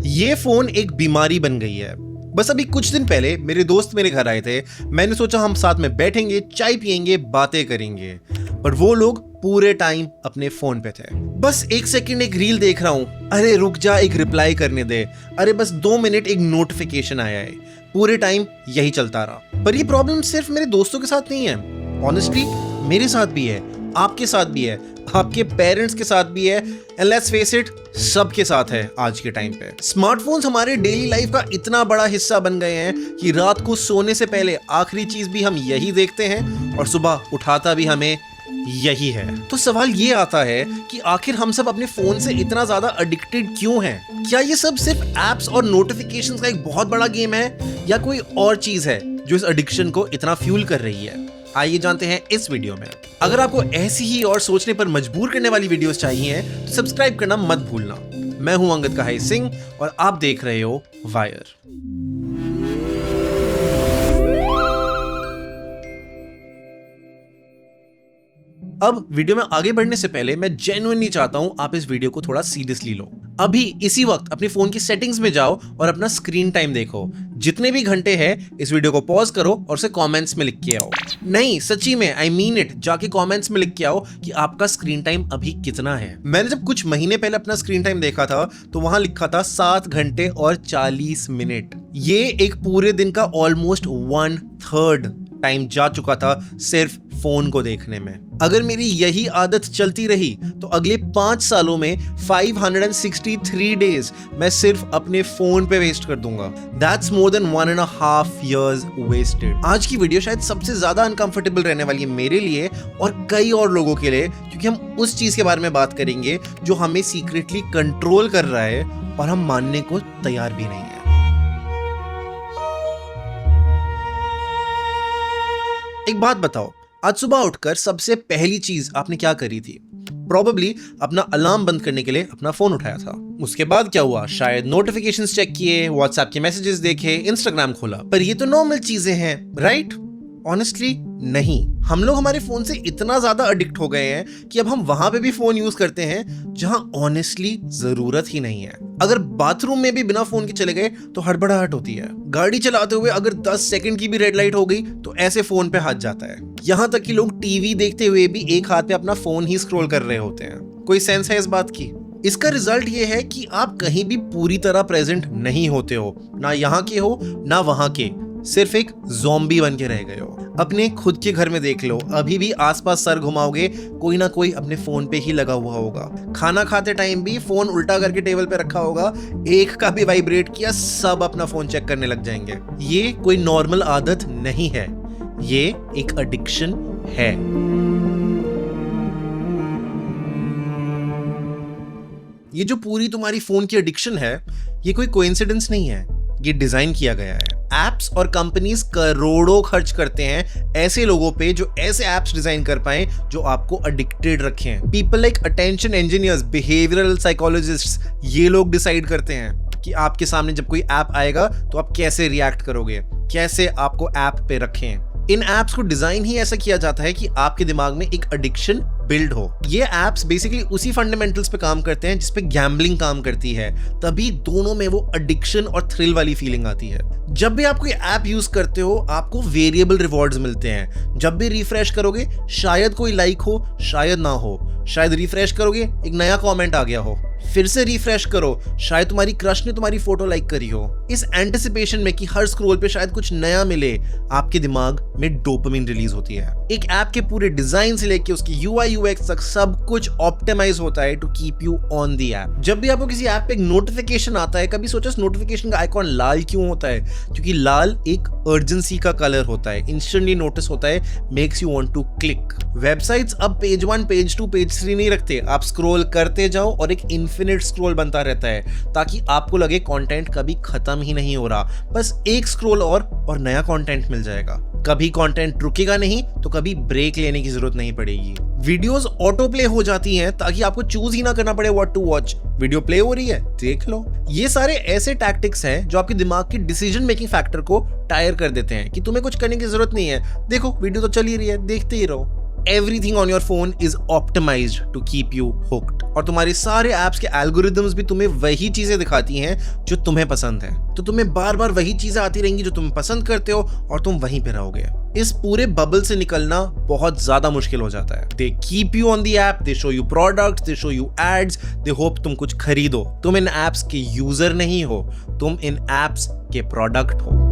ये फोन एक बीमारी बन गई है। बस अभी कुछ दिन पहले मेरे दोस्त मेरे घर आए थे। मैंने सोचा हम साथ में बैठेंगे, चाय पियेंगे, बातें करेंगे, पर वो लोग पूरे टाइम अपने फोन पे थे। बस एक सेकंड एक रील देख रहा हूं, अरे रुक जा एक रिप्लाई करने दे, अरे बस 2 मिनट एक नोटिफिकेशन आया है। पूरे टाइम यही चलता रहा। पर ये प्रॉब्लम सिर्फ मेरे दोस्तों के साथ नहीं है, ऑनेस्टली मेरे साथ भी है, आपके साथ भी है, आपके पेरेंट्स के साथ भी है, एंड लेट्स फेस इट, सबके साथ है आज के टाइम पे। स्मार्टफोन्स हमारे डेली लाइफ का इतना बड़ा हिस्सा बन गए हैं कि रात को सोने से पहले आखिरी चीज भी हम यही देखते हैं और सुबह उठाता भी हमें यही है। तो सवाल ये आता है कि आखिर हम सब अपने फोन से इतना ज्यादा एडिक्टेड क्यों हैं? क्या ये सब सिर्फ एप्स और नोटिफिकेशंस का एक बहुत बड़ा गेम है या कोई और चीज है जो इस एडिक्शन को इतना फ्यूल कर रही है? आइए जानते हैं इस वीडियो में। अगर आपको ऐसी ही और सोचने पर मजबूर करने वाली वीडियोस चाहिए तो सब्सक्राइब करना मत भूलना। मैं हूं अंगद कहाई सिंह और आप देख रहे हो वायर। अब वीडियो में आगे बढ़ने से पहले मैं जेन्युइनली चाहता हूं आप इस वीडियो को थोड़ा सीरियसली लो। अभी इसी वक्त अपने फोन की सेटिंग्स में जाओ और अपना स्क्रीन टाइम देखो। जितने भी घंटे हैं इस वीडियो को पॉज करो और उसे कमेंट्स में लिख के आओ। नहीं सच्ची में, आई मीन इट, जाके कमेंट्स में लिख के आओ कि आपका स्क्रीन टाइम अभी कितना है। मैंने जब कुछ महीने पहले अपना स्क्रीन टाइम देखा था तो वहां लिखा था 7 घंटे और 40 मिनट। ये एक पूरे दिन का ऑलमोस्ट 1/3 टाइम जा चुका था सिर्फ फोन को देखने में। अगर मेरी यही आदत चलती रही तो अगले 5 सालों में 563 डेज मैं सिर्फ अपने फोन पे वेस्ट कर दूंगा। That's more than 1.5 years wasted। आज की वीडियो शायद सबसे ज्यादा अनकंफर्टेबल रहने वाली है मेरे लिए और कई और लोगों के लिए, क्योंकि हम उस चीज के बारे में बात करेंगे जो हमें सीक्रेटली कंट्रोल कर रहा है और हम मानने को तैयार भी नहीं है। एक बात बताओ, आज सुबह उठकर सबसे पहली चीज आपने क्या करी थी? प्रोबेबली अपना अलार्म बंद करने के लिए अपना फोन उठाया था। उसके बाद क्या हुआ? शायद नोटिफिकेशंस चेक किए, व्हाट्सएप के मैसेजेस देखे, इंस्टाग्राम खोला। पर ये तो नॉर्मल चीजें हैं, राइट? ऑनेस्टली नहीं। हम लोग हमारे फोन से इतना ज्यादा एडिक्ट हो गए हैं कि अब हम वहां पे भी फोन यूज करते हैं जहां ऑनेस्टली जरूरत ही नहीं है। अगर बाथरूम में भी बिना फोन के चले गए तो हड़बड़ाहट होती है। गाड़ी चलाते हुए अगर 10 सेकंड की भी रेड लाइट हो गई तो ऐसे फोन पे हाथ जाता है। यहां तक कि लोग टीवी देखते हुए भी एक हाथ पे अपना फोन ही स्क्रॉल कर रहे होते हैं। कोई सेंस है इस बात की? इसका रिजल्ट ये है कि आप कहीं भी पूरी तरह प्रेजेंट नहीं होते हो, ना यहाँ के हो ना वहां के, सिर्फ एक ज़ॉम्बी बन के रह गए हो। अपने खुद के घर में देख लो, अभी भी आसपास सर घुमाओगे कोई ना कोई अपने फोन पे ही लगा हुआ होगा। खाना खाते टाइम भी फोन उल्टा करके टेबल पे रखा होगा, एक का भी वाइब्रेट किया सब अपना फोन चेक करने लग जाएंगे। ये कोई नॉर्मल आदत नहीं है, ये एक एडिक्शन है। ये जो पूरी तुम्हारी फोन की एडिक्शन है, ये कोई कोइंसिडेंस नहीं है, ये डिजाइन किया गया है। एप्स और कंपनीज करोड़ों खर्च करते हैं ऐसे लोगों पे जो ऐसे एप्स डिजाइन कर पाए जो आपको एडिक्टेड रखें। People like attention engineers, behavioural psychologists, ये लोग डिसाइड करते हैं कि आपके सामने जब कोई ऐप आएगा तो आप कैसे रिएक्ट करोगे, कैसे आपको ऐप पे रखें। इन एप्स को डिजाइन ही ऐसा किया जाता है कि आपके दिमाग में एक एडिक्शन बिल्ड हो। ये एप्स बेसिकली उसी फंडामेंटल्स पे काम करते हैं जिस पे गैम्बलिंग काम करती है, तभी दोनों में वो एडिक्शन और थ्रिल वाली फीलिंग आती है। जब भी आप कोई ऐप यूज करते हो आपको वेरिएबल रिवॉर्ड्स मिलते हैं। जब भी रिफ्रेश करोगे शायद कोई लाइक हो, शायद ना हो, शायद रिफ्रेश करोगे एक नया कमेंट आ गया हो, फिर से रिफ्रेश करो शायद तुम्हारी क्रश ने तुम्हारी फोटो लाइक करी हो। इस एंटिसिपेशन में कि हर स्क्रॉल पे शायद कुछ नया मिले, आपके दिमाग में डोपामिन रिलीज होती है। एक ऐप के पूरे डिजाइन से लेके उसकी यूआई यूएक्स तक सब कुछ ऑप्टिमाइज होता है to keep you on the app. जब भी आपको किसी ऐप पे एक नोटिफिकेशन आता है, कभी सोचा इस नोटिफिकेशन का आइकॉन लाल क्यों होता है? क्योंकि लाल एक अर्जेंसी का कलर होता है, इंस्टेंटली नोटिस होता है, makes you want to click. Websites अब पेज 1, पेज 2, पेज 3 नहीं रखते, आप स्क्रॉल करते जाओ और एक इन्फिनिट स्क्रॉल बनता रहता है ताकि आपको लगे कंटेंट कभी खत्म ही नहीं हो रहा। बस एक स्क्रॉल और नया कंटेंट मिल जाएगा। कभी कंटेंट रुकेगा नहीं तो कभी ब्रेक लेने की जरूरत नहीं पड़ेगी। वीडियोस ऑटो प्ले हो जाती हैं ताकि आपको चूज ही ना करना पड़े what to watch. Video play हो रही है, देख लो। ये सारे ऐसे टैक्टिक्स हैं जो आपके दिमाग की डिसीजन मेकिंग फैक्टर को टायर कर देते हैं कि तुम्हें कुछ करने की जरूरत नहीं है, देखो वीडियो तो चल ही रही है, देखते ही रहो। everything on your phone is optimized to keep you hooked. और तुम्हारे सारे apps के algorithms भी तुम्हें वही चीजें दिखाती हैं जो तुम्हें पसंद है, तो तुम्हें बार बार वही चीजें आती रहेंगी जो तुम पसंद करते हो और तुम वहीं पे रहोगे। इस पूरे बबल से निकलना बहुत ज्यादा मुश्किल हो जाता है। They keep you on the app, they show you products, they show you ads, they hope तुम कुछ खरीदो। तुम इन apps के यूजर नहीं हो, तुम इन apps के प्रोडक्ट हो।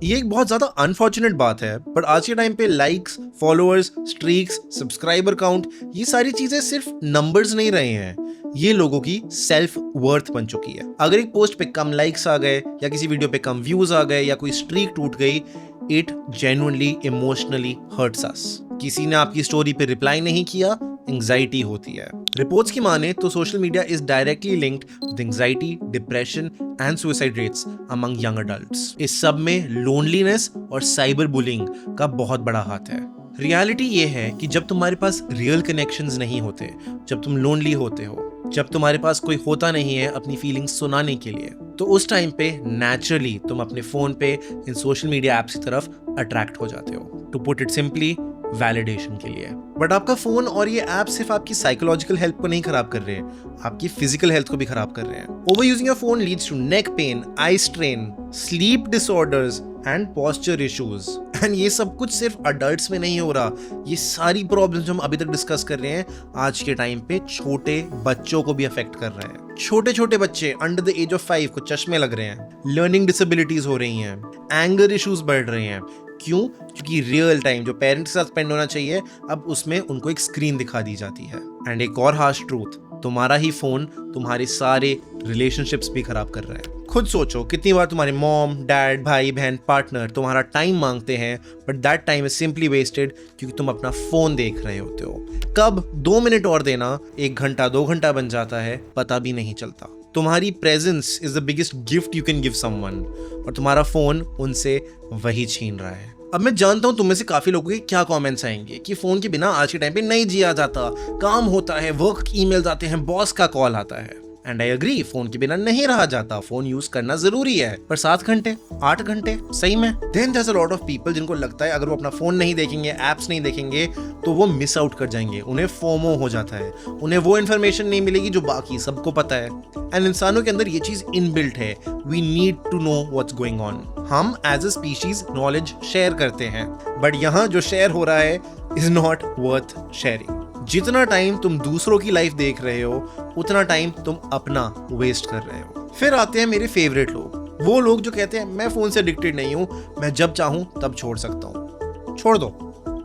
ये एक बहुत ज्यादा अनफॉर्चुनेट बात है, बट आज के टाइम पे likes, followers, streaks, subscriber count, ये सारी चीजें सिर्फ नंबर्स नहीं रहे हैं, ये लोगों की सेल्फ वर्थ बन चुकी है। अगर एक पोस्ट पे कम लाइक्स आ गए या किसी वीडियो पे कम व्यूज आ गए या कोई स्ट्रीक टूट गई, इट जेन्युइनली इमोशनली हर्ट्स अस। किसी ने आपकी स्टोरी पे रिप्लाई नहीं किया, एंग्जाइटी होती है। रिपोर्ट्स की माने तो social media is directly linked with anxiety, depression and suicide rates among young adults. इस सब में लोनलीनेस और साइबर बुलिंग का बहुत बड़ा हाथ है। रियलिटी ये है कि जब तुम्हारे पास रियल कनेक्शंस नहीं होते, जब तुम लोनली होते हो, जब तुम्हारे पास कोई होता नहीं है अपनी फीलिंग्स सुनाने के लिए, तो उस टाइम पे नेचुरली तुम अपने फोन पे इन सोशल मीडिया एप्स की तरफ अट्रैक्ट हो जाते हो। To put it simply, validation के लिए। बट आपका फोन और ये ऐप सिर्फ आपकी साइकोलॉजिकल हेल्थ को नहीं खराब कर रहे हैं, आपकी फिजिकल हेल्थ को भी खराब कर रहे हैं। Over using your phone leads to neck pain, eye strain, sleep disorders and posture issues. And ये सब कुछ सिर्फ अडल्ट्स में नहीं हो रहा, ये सारी प्रॉब्लम्स जो हम अभी तक डिस्कस कर रहे हैं आज के टाइम पे छोटे बच्चों को भी अफेक्ट कर रहे हैं। छोटे छोटे बच्चे अंडर द एज ऑफ 5 को चश्मे लग रहे हैं, लर्निंग डिसेबिलिटीज हो रही हैं, एंगर इश्यूज बढ़ रहे हैं। क्यों? क्योंकि रियल टाइम जो पेरेंट्स के साथ स्पेंड होना चाहिए, अब उसमें उनको एक स्क्रीन दिखा दी जाती है। एंड एक और हार्श ट्रूथ, तुम्हारा ही फोन तुम्हारे सारे रिलेशनशिप्स भी खराब कर रहा है। खुद सोचो कितनी बार तुम्हारे मॉम, डैड, भाई, बहन, पार्टनर तुम्हारा टाइम मांगते हैं, but that time is simply wasted क्योंकि तुम अपना फोन देख रहे होते हो। कब 2 मिनट और देना 1 घंटा 2 घंटा बन जाता है, पता भी नहीं चलता। तुम्हारी presence is the biggest gift you can give someone, और तुम्हारा फोन उनसे वही छीन रहा है। अब मैं जानता हूं तुम में से काफी लोगों के क्या कमेंट्स आएंगे कि फोन के बिना आज के टाइम पे नहीं जिया जाता, काम होता है, वर्क ईमेल्स आते हैं, बॉस का कॉल आता है। एंड आई एग्री, फोन के बिना नहीं रहा जाता, फोन यूज करना जरूरी है, पर 7 घंटे 8 घंटे सही में? Then there is a lot of people जिनको लगता है अगर वो अपना फोन नहीं देखेंगे, एप्स नहीं देखेंगे, तो वो मिस आउट कर जाएंगे, उन्हें फोमो हो जाता है, उन्हें वो इन्फॉर्मेशन नहीं मिलेगी जो बाकी सबको पता है। एंड इंसानों के अंदर ये चीज इनबिल्ट है, we need to know what's going on. हम as a species knowledge share करते हैं, बट यहाँ जो शेयर हो रहा है इज नॉट वर्थ शेयरिंग। जितना टाइम तुम दूसरों की लाइफ देख रहे हो, उतना टाइम तुम अपना वेस्ट कर रहे हो। फिर आते हैं मेरे फेवरेट लोग, वो लोग जो कहते हैं मैं फोन से एडिक्टेड नहीं हूं, मैं जब चाहूं तब छोड़ सकता हूं। छोड़ दो,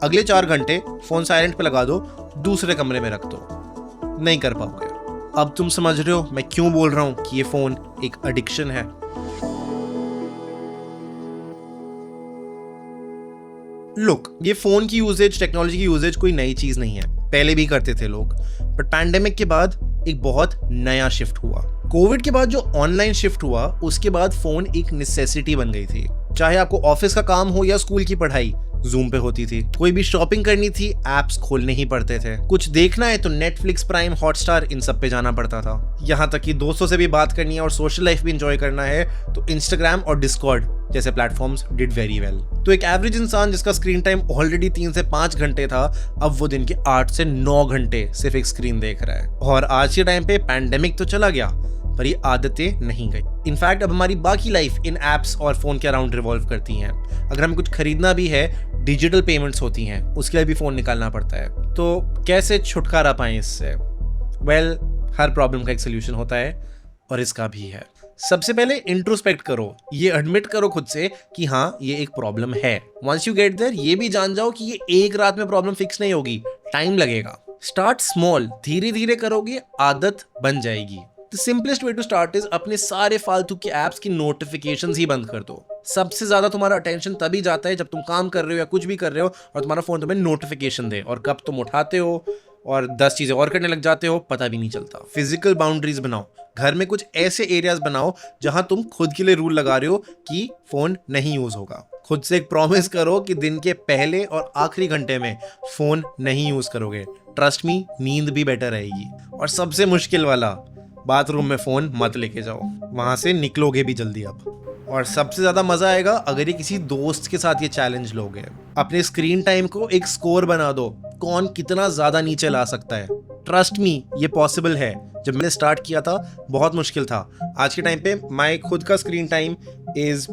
अगले 4 घंटे फोन साइलेंट पे लगा दो, दूसरे कमरे में रख दो, नहीं कर पाओगे। अब तुम समझ रहे हो मैं क्यों बोल रहा हूं कि ये फोन एक एडिक्शन है। लुक, ये फोन की यूजेज, टेक्नोलॉजी की यूजेज कोई नई चीज नहीं है, पहले भी करते थे लोग, बट पैंडेमिक के बाद एक बहुत नया शिफ्ट हुआ। कोविड के बाद जो ऑनलाइन शिफ्ट हुआ, उसके बाद फोन एक नेसेसिटी बन गई थी। चाहे आपको ऑफिस का काम हो या स्कूल की पढ़ाई, जूम पे होती थी। कोई भी शॉपिंग करनी थी, एप्स खोलने ही पड़ते थे। कुछ देखना है तो नेटफ्लिक्स, प्राइम, हॉटस्टार, इन सब पे जाना पड़ता था। यहाँ तक कि दोस्तों से भी बात करनी है और सोशल लाइफ भी एंजॉय करना है तो इंस्टाग्राम और डिस्कॉर्ड जैसे प्लेटफॉर्म्स डिड वेरी वेल। तो एक एवरेज इंसान जिसका स्क्रीन टाइम ऑलरेडी 3 से 5 घंटे था, अब वो दिन के 8 से 9 घंटे सिर्फ एक स्क्रीन देख रहा है। और आज के टाइम पे पैंडेमिक तो चला गया, पर ये आदतें नहीं गई। इनफैक्ट अब हमारी बाकी लाइफ इन एप्स और फोन के अराउंड रिवॉल्व करती हैं। अगर हमें कुछ खरीदना भी है, डिजिटल पेमेंट्स होती हैं, उसके लिए भी फोन निकालना पड़ता है। तो कैसे छुटकारा पाएं इससे? वेल, हर प्रॉब्लम का एक सोल्यूशन होता है और इसका भी है। सबसे पहले इंट्रोस्पेक्ट करो, ये एडमिट करो खुद से कि हाँ ये एक प्रॉब्लम है। वंस यू गेट देयर, ये भी जान जाओ कि ये एक रात में प्रॉब्लम फिक्स नहीं होगी, टाइम लगेगा। स्टार्ट स्मॉल, धीरे धीरे करोगे, आदत बन जाएगी। The simplest way to start is अपने सारे फालतू के एप्स की नोटिफिकेशंस ही बंद कर दो। सबसे ज्यादा तुम्हारा अटेंशन तभी जाता है जब तुम काम कर रहे हो या कुछ भी कर रहे हो और तुम्हारा फोन तुम्हें नोटिफिकेशन दे, और कब तुम उठाते हो और 10 चीजें और करने लग जाते हो पता भी नहीं चलता। फिजिकल बाउंड्रीज बनाओ, घर में कुछ ऐसे एरियाज बनाओ जहां तुम खुद के लिए रूल लगा रहे हो कि फोन नहीं यूज होगा। खुद से एक प्रॉमिस करो कि दिन के पहले और आखिरी घंटे में फोन नहीं यूज करोगे। ट्रस्ट मी, नींद भी बेटर रहेगी। और सबसे मुश्किल वाला, बाथरूम में फोन मत लेके जाओ, वहां से निकलोगे भी जल्दी अब। और सबसे ज्यादा मजा आएगा अगर ये किसी दोस्त के साथ ये चैलेंज लोगे। अपने स्क्रीन टाइम को एक स्कोर बना दो, कौन कितना ज्यादा नीचे ला सकता है। ट्रस्ट मी, ये पॉसिबल है। जब मैंने स्टार्ट किया था बहुत मुश्किल था। आज के टाइम पे माय खुद का स्क्रीन टाइम इज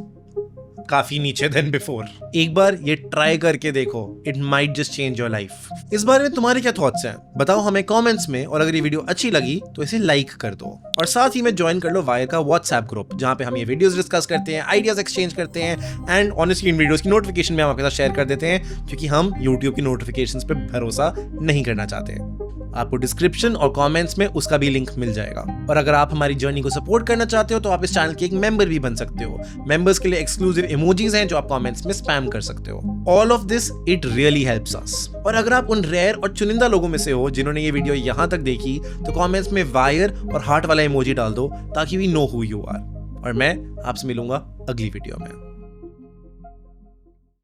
काफी नीचे देन बिफोर। एक बार ये ट्राई करके देखो, it might just change your life. इस बारे में तुम्हारे क्या थॉट्स हैं बताओ हमें कमेंट्स में, और अगर ये वीडियो अच्छी लगी तो इसे लाइक कर दो और साथ ही में ज्वाइन कर लो वायर का व्हाट्सएप ग्रुप, जहां पे हम ये वीडियोस डिस्कस करते हैं, आइडियाज एक्सचेंज करते हैं एंड ऑनेस्टली इन वीडियोस की नोटिफिकेशन में हम आपके साथ शेयर कर देते हैं, क्योंकि हम यूट्यूब की नोटिफिकेशंस पे भरोसा नहीं करना चाहते। आपको डिस्क्रिप्शन और कमेंट्स में उसका भी लिंक मिल जाएगा। और अगर आप हमारी जर्नी को सपोर्ट करना चाहते हो तो आप इस चैनल के एक मेंबर भी बन सकते हो। मेंबर्स के लिए एक्सक्लूसिव इमोजीज हैं जो आप कमेंट्स में स्पैम कर सकते हो। All of this it really helps us. और अगर आप उन रेयर और चुनिंदा लोगों में से हो जिन्होंने ये वीडियो यहां तक देखी, तो कमेंट्स में वायर और हार्ट वाला इमोजी डाल दो ताकि we know who you are. और मैं आपसे मिलूंगा अगली वीडियो में।